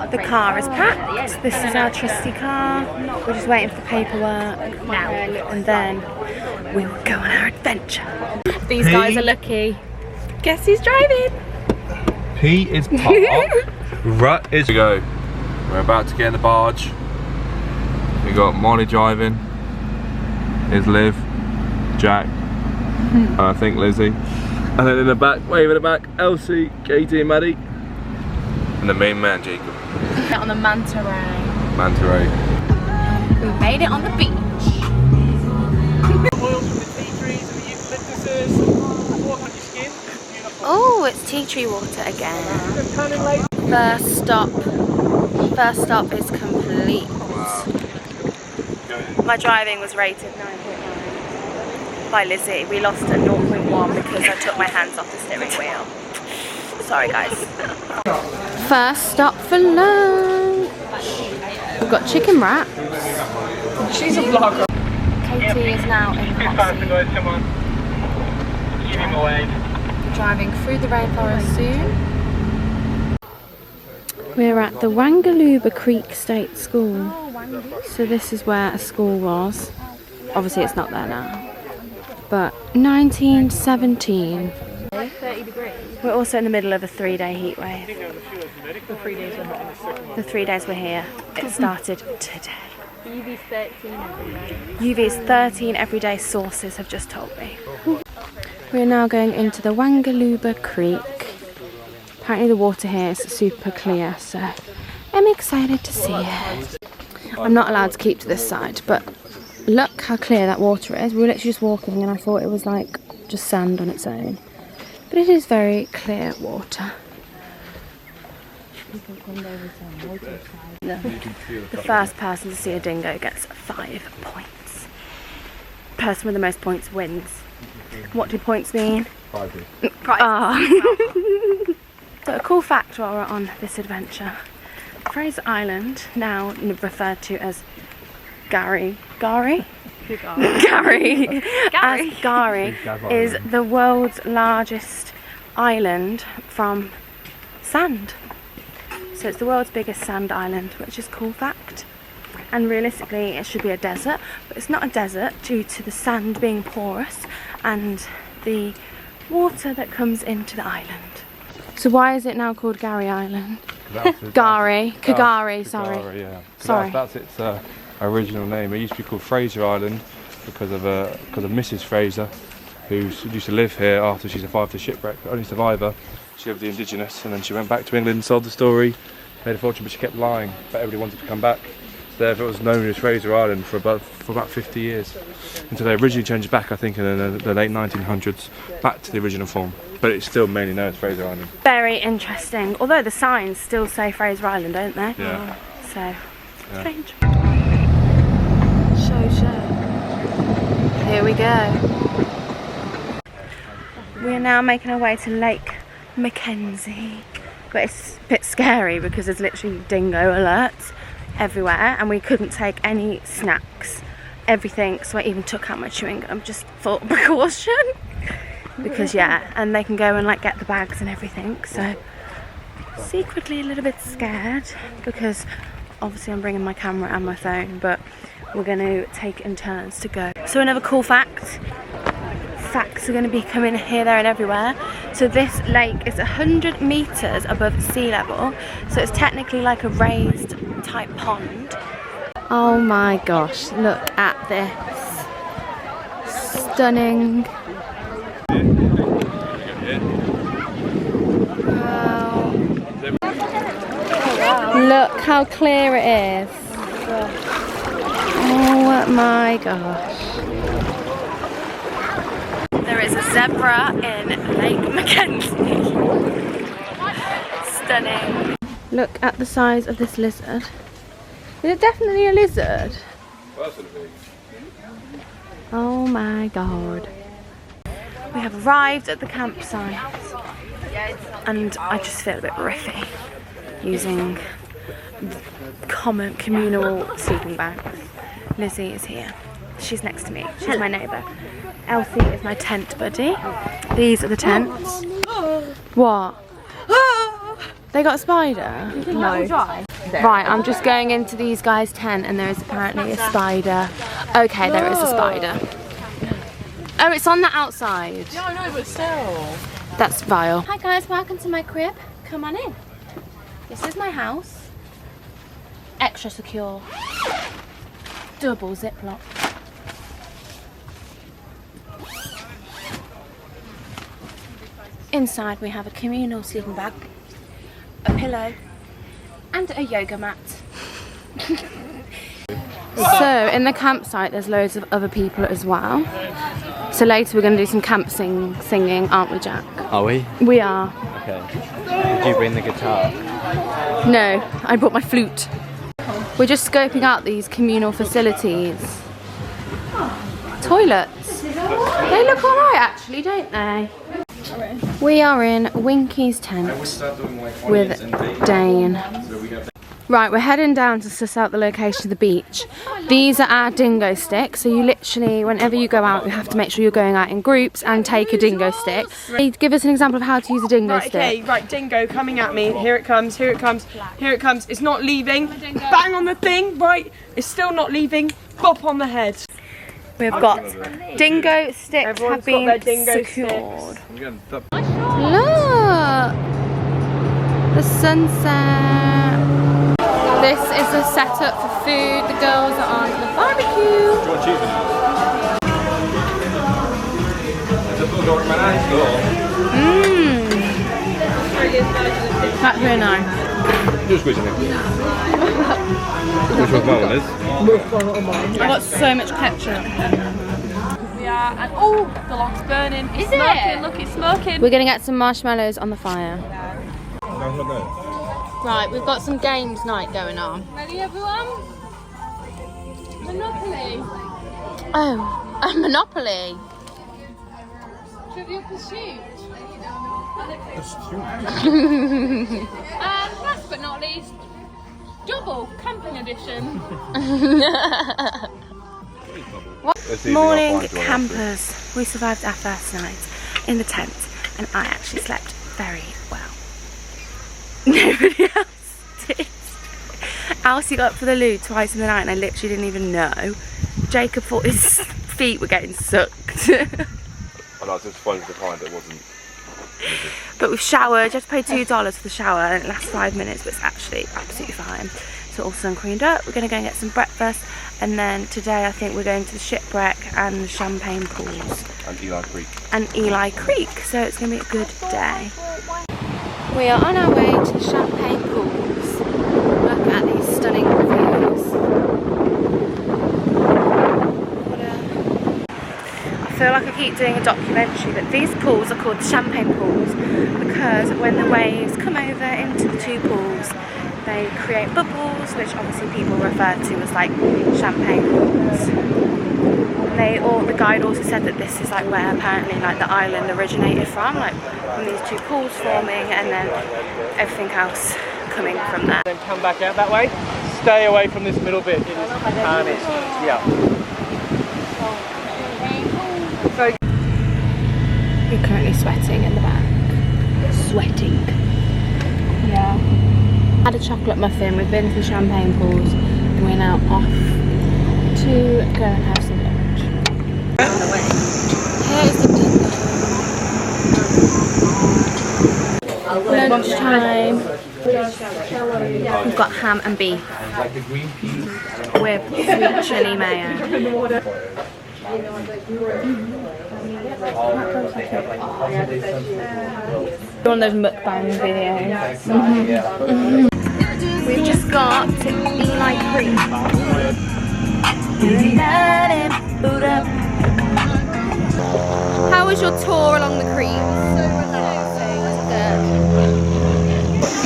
The car is packed. This is our trusty car. We're just waiting for paperwork now, and then we will go on our adventure. These guys are lucky. Guess who's driving? P is parked. Rut is go. We're about to get in the barge. We got Molly driving. Here's Liv, Jack, and I think Lizzie. And then in the back, way in the back, Elsie, Katie and Maddie. And the main man, Jacob. On the manta ray. Manta ray. We made it on the beach. Oh, it's tea tree water again. First stop is complete. Wow. My driving was rated 9.9 by Lizzie. We lost a 0.1 because I took my hands off the steering wheel. Sorry guys. First stop for lunch. We've got chicken wraps. She's a vlogger. Katie is now in the hot seat. Driving through the rainforest soon. We're at the Wangaluba Creek State School. So this is where a school was. Obviously it's not there now. But 1917. 30 degrees. We're also in the middle of a 3-day heat wave. The 3 days we're not in the second. The 3 days we're here. It started today. UV's 13 every day. UV's 13 every day, sources have just told me. We're now going into the Wangaluba Creek. Apparently the water here is super clear, so I'm excited to see it. I'm not allowed to keep to this side, but look how clear that water is. We were literally just walking and I thought it was like just sand on its own. But it is very clear water. The first person to see a dingo gets 5 points. Person with the most points wins. What do points mean? Prizes. So a cool fact while we're on this adventure. Fraser Island, now referred to as Gary, is the world's largest island from sand. So it's the world's biggest sand island, which is a cool fact. And realistically it should be a desert, but it's not a desert due to the sand being porous and the water that comes into the island. So why is it now called Gary Island? Kagari, sorry. Kagari, yeah. Sorry. That's its original name. It used to be called Fraser Island because of Mrs. Fraser, who used to live here after she survived the shipwreck. The only survivor. She lived the indigenous, and then she went back to England and sold the story, made a fortune, but she kept lying. But everybody wanted to come back. So therefore, it was known as Fraser Island for about 50 years, until they originally changed back, I think, in the late 1900s, back to the original form. But it's still mainly known as Fraser Island. Very interesting. Although the signs still say Fraser Island, don't they? Yeah. So, strange. Show. Here we go. We are now making our way to Lake Mackenzie. But it's a bit scary because there's literally dingo alerts everywhere and we couldn't take any snacks. Everything, so I even took out my chewing gum just for precaution. Because and they can go and like get the bags and everything, so secretly a little bit scared because obviously I'm bringing my camera and my phone, but we're going to take in turns to go. So another cool fact, facts are going to be coming here, there and everywhere. So this lake is 100 meters above sea level, so it's technically like a raised type pond. Oh my gosh, look at this. Stunning. Wow. Look how clear it is. Oh my gosh. There is a zebra in Lake Mackenzie. Stunning. Look at the size of this lizard. Is it definitely a lizard? Oh my god. We have arrived at the campsite and I just feel a bit riffy using common communal sleeping bags. Lizzie is here. She's next to me. She's my neighbour. Elsie is my tent buddy. These are the tents. What? They got a spider? No. Right, I'm just going into these guys' tent and there is apparently a spider. Okay, there is a spider. Oh, it's on the outside. Yeah, I know, but still. That's vile. Hi guys, welcome to my crib. Come on in. This is my house. Extra secure. Double ziplock. Inside we have a communal sleeping bag, a pillow, and a yoga mat. So in the campsite there's loads of other people as well. So later we're going to do some camp singing, aren't we, Jack? Are we? We are. Okay. Did you bring the guitar? No, I brought my flute. We're just scoping out these communal facilities. Toilets. They look alright actually, don't they? We are in Winky's tent with Dane. Right, we're heading down to suss out the location of the beach. These are our dingo sticks, so you literally, whenever you go out, you have to make sure you're going out in groups and take a dingo stick. Give us an example of how to use a dingo stick. Okay, right, dingo coming at me. Here it comes, here it comes, here it comes. It's not leaving. Bang on the thing, right? It's still not leaving. Bop on the head. We've got dingo sticks Everyone's have been got their dingo secured. sticks. Look! The sunset. This is the setup for food. The girls are on the barbecue. That's very nice. Just squeeze it in. Which one is? I've got so much ketchup. Yeah, and oh, the lock's burning. It's smoking, look, it's smoking. We're going to get some marshmallows on the fire. Right, we've got some games night going on. Ready, everyone? Monopoly. Oh, a Monopoly. Trivial Pursuit. And last but not least, Double Camping Edition. Morning campers. We survived our first night in the tent and I actually slept very well. Nobody else did. Alcy got up for the loo twice in the night and I literally didn't even know. Jacob thought his feet were getting sucked. And I was disappointed to find it wasn't. But we've showered, you have to pay $2 for the shower and it lasts 5 minutes, but it's actually absolutely fine. So all sun creamed up, we're going to go and get some breakfast and then today I think we're going to the shipwreck and the champagne pools. And Eli Creek. And Eli Creek, so it's going to be a good day. We are on our way to the champagne pools. Look at these stunning views. I feel like I keep doing a documentary, but these pools are called the champagne pools because when the waves come over into the two pools, they create bubbles, which obviously people refer to as like champagne pools. And the guide also said that this is like where apparently like the island originated from these two pools forming and then everything else coming from there. Then come back out that way. Stay away from this middle bit. It is carnage. Yeah. You're currently sweating in the back. Sweating. Yeah. Had a chocolate muffin, we've been to the champagne pools and we're now off to go and have some lunch. Here's the dinner. Lunchtime. We've got ham and beef with sweet chilli mayo. One of those mukbang videos. We've just got to Eli Creek. How was your tour along the creek? So relaxing.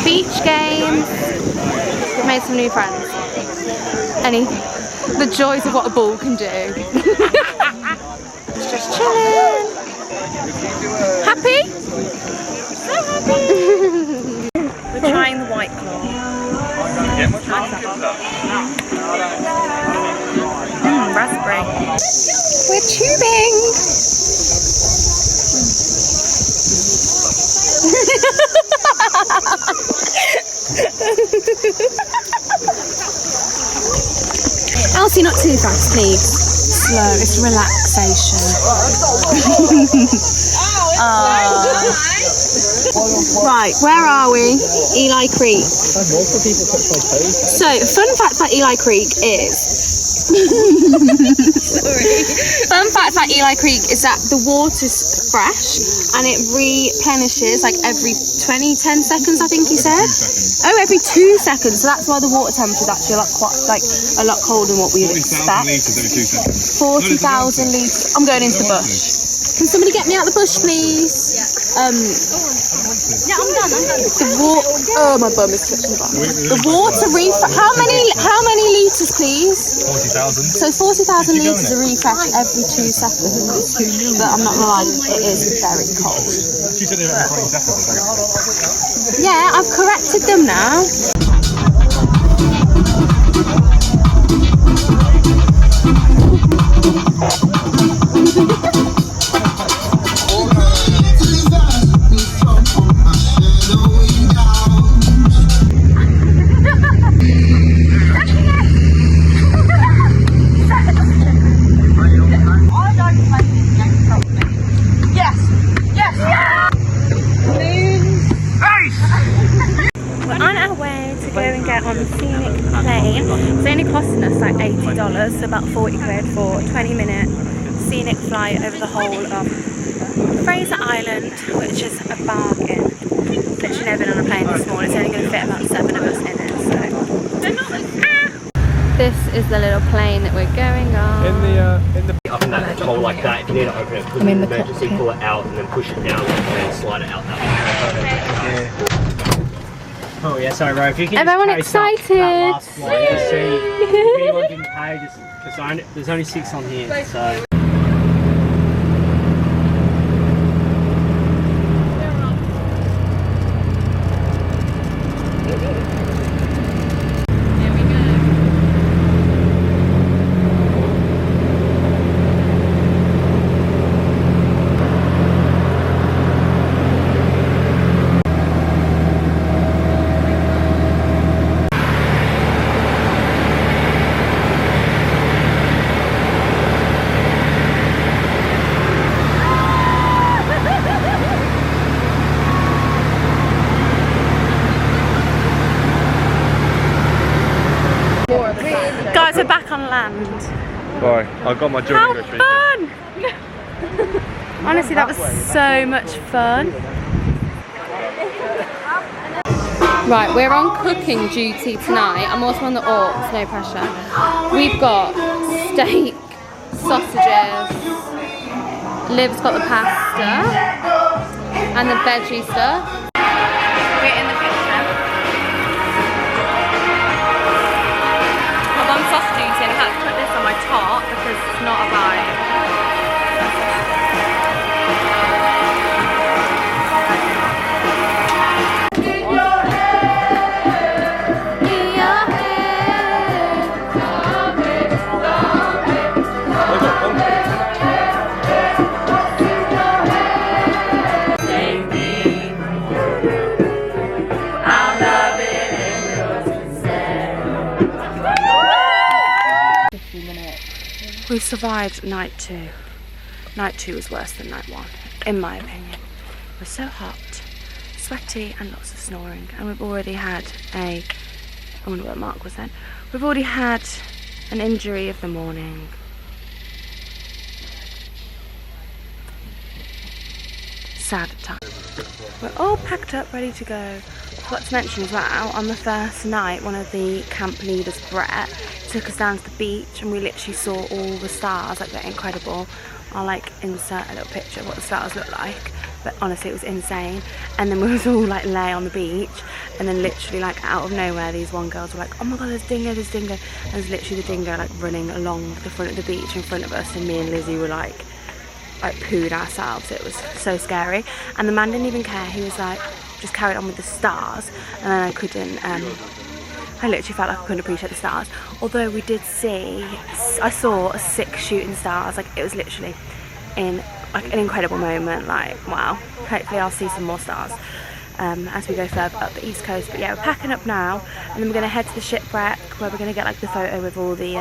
Beach games. We've made some new friends. The joys of what a ball can do. Just chilling. Happy? So happy. We're trying the White Claw. Raspberry. We're tubing. Elsie, not too fast, please. Slow, it's relaxation. Right, where are we? Eli Creek. So, fun fact about Eli Creek is... Fun fact about Eli Creek is that the water's fresh and it replenishes like every 10 seconds, I think he said. Oh, every 2 seconds. So that's why the water temperature is actually a lot colder than what we would expect. 40,000 litres. I'm going into the bush. Can somebody get me out the bush, please? Yeah, I'm done. Oh, my bum is touching the bottom. The water how many litres, please? 40,000. So 40,000 litres are refreshed every 2 seconds. But I'm not gonna lie, it is very cold. She said every 20 seconds. Yeah, I've corrected them now. On the scenic plane. It's only costing us like $80, so about 40 quid for a 20-minute scenic flight over the whole of Fraser Island, which is a bargain. Literally never been on a plane this small. It's only going to fit about 7 of us in it. So this is the little plane that we're going on. In the up in that hole like that. If you need to open it, put it in the emergency, pull it out, and then push it down, and then slide it out that way. Yeah. Oh yeah, sorry, Ro. If you can everyone just chase excited. That last flight, just see if anyone didn't pay. There's only 6 on here, so. Guys, we're back on land. Bye. I got my jewelry How this fun! Honestly, that was so much fun. Right, we're on cooking duty tonight. I'm also on the orcs, no pressure. We've got steak, sausages, Liv's got the pasta, and the veggie stuff. We're in the kitchen. I've gone sausage eating. I had to put this on my top because it's not a vibe. We survived night 2. Night 2 was worse than night 1, in my opinion. It was so hot, sweaty, and lots of snoring. And we've already had I wonder what Mark was then. We've already had an injury of the morning. Sad time. We're all packed up, ready to go. Forgot to mention as well, on the first night, one of the camp leaders, Brett, took us down to the beach and we literally saw all the stars. Like, they're incredible. I'll like insert a little picture of what the stars look like, but honestly it was insane. And then we was all like lay on the beach, and then literally like out of nowhere these one girls were like, oh my god, there's dingo, there's dingo. And there's literally the dingo like running along the front of the beach in front of us, and me and Lizzie were like pooed ourselves. It was so scary. And the man didn't even care. He was like, just carried on with the stars. And then I literally felt like I couldn't appreciate the stars. Although we did see, I saw 6 shooting stars. Like, it was literally in like an incredible moment. Like, wow, hopefully I'll see some more stars. as we go further up the east coast. But yeah, we're packing up now, and then we're going to head to the shipwreck where we're going to get like the photo with all the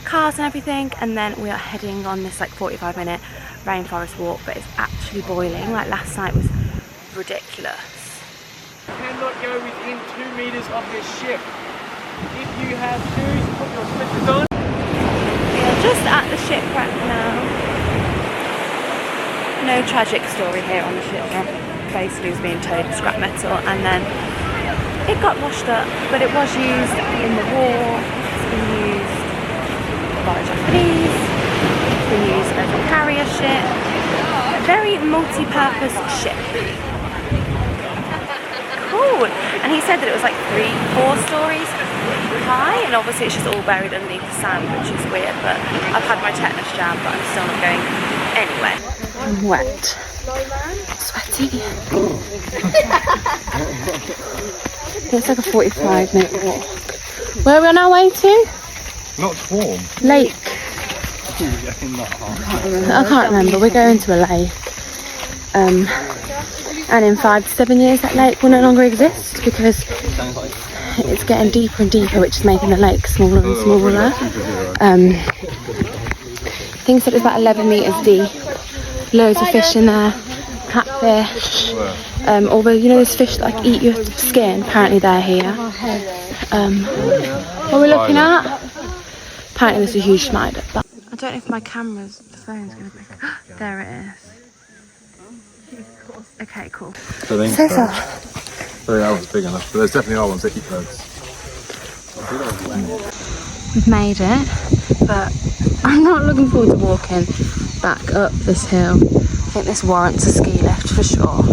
cars and everything, and then we are heading on this like 45-minute rainforest walk. But it's actually boiling. Like last night was ridiculous. Cannot go within 2 meters of this ship. If you have shoes, put your slippers on. We are just at the shipwreck now. No tragic story here on the shipwreck. Basically, it was being towed to scrap metal, and then it got washed up. But it was used in the war. It's been used by the Japanese. It's been used as a carrier ship. A very multi-purpose ship. Cool. And he said that it was like 3-4 stories high, and obviously it's just all buried underneath the sand, which is weird. But I've had my tetanus jab, but I'm still not going anywhere. I'm wet. Sweaty. It's like a 45-minute walk. Where are we on our way to? Not warm. Lake. I can't remember. We're going to a lake. And in 5 to 7 years that lake will no longer exist because it's getting deeper and deeper, which is making the lake smaller and smaller. I think said it was about 11 metres deep. Loads of fish in there, catfish. Although you know those fish that like eat your skin, apparently they're here. What are we looking at? Apparently there's a huge spider. But I don't know if the phone's going to pick. There it is. Okay, cool. So far. That one's big enough, but there's definitely other ones that eat loads. We've made it, but I'm not looking forward to walking back up this hill. I think this warrants a ski lift for sure.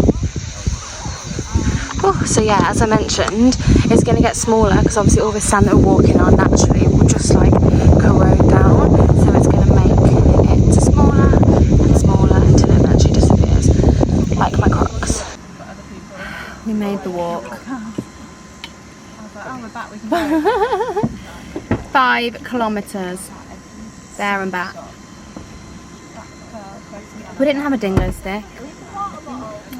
Oh, so yeah, as I mentioned, it's going to get smaller because obviously all this sand that we're walking on naturally will just like corrode down. So it's going to make it smaller and smaller until it eventually disappears, like my Crocs. We made the walk. 5 kilometres there and back. We didn't have a dingo stick.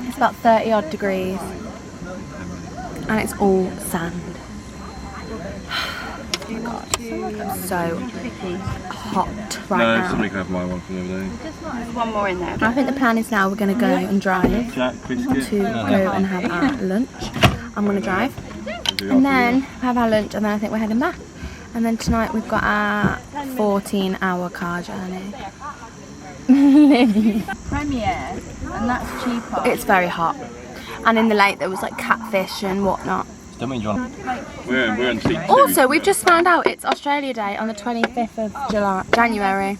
It's about 30 odd degrees and it's all sand. Oh my god, so hot right now. No, somebody can have my one from the other day. There's one more in there. I think the plan is now we're going to go and drive to go and have our lunch. I'm going to drive and then have our lunch, and then I think we're heading back. And then tonight we've got our 14-hour car journey. Premier, and that's cheaper. It's very hot. And in the lake there was like catfish and whatnot. We're in seat 2. Also, we've just found out it's Australia Day on the 25th of January.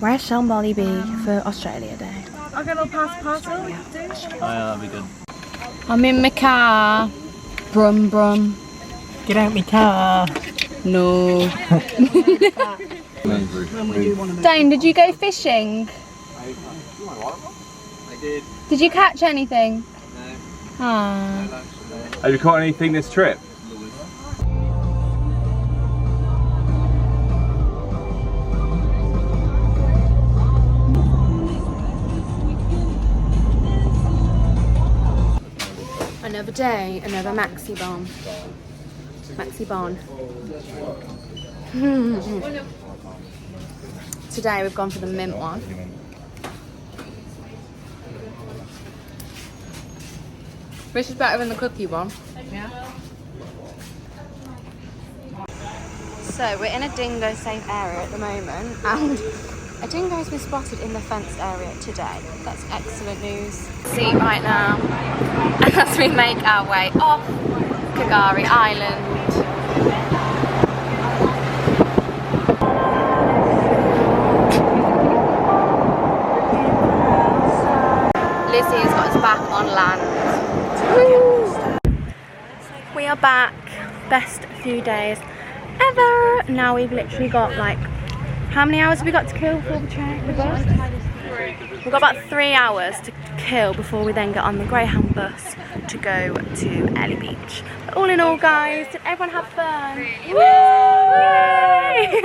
Where shall Molly be for Australia Day? I'll get a little parcel. Oh yeah, that'd be good. I'm in my car. Brum brum. Get out my car. No. Dane, did you go fishing? I did. Did you catch anything? No. Ah. Have you caught anything this trip? Another day, another maxi bon. Maxi bon. Today we've gone for the mint one. Which is better than the cookie one. Yeah. So we're in a dingo safe area at the moment, and a dingo has been spotted in the fenced area today. That's excellent news. See right now as we make our way off Kagari Island. Lizzie has got us back on land. Woo! We are back. Best few days ever. Now we've literally got like, how many hours have we got to kill before the bus? We've got about 3 hours to kill before we then get on the Greyhound bus to go to Ellie Beach. But all in all, guys, did everyone have fun? Woo! Yay!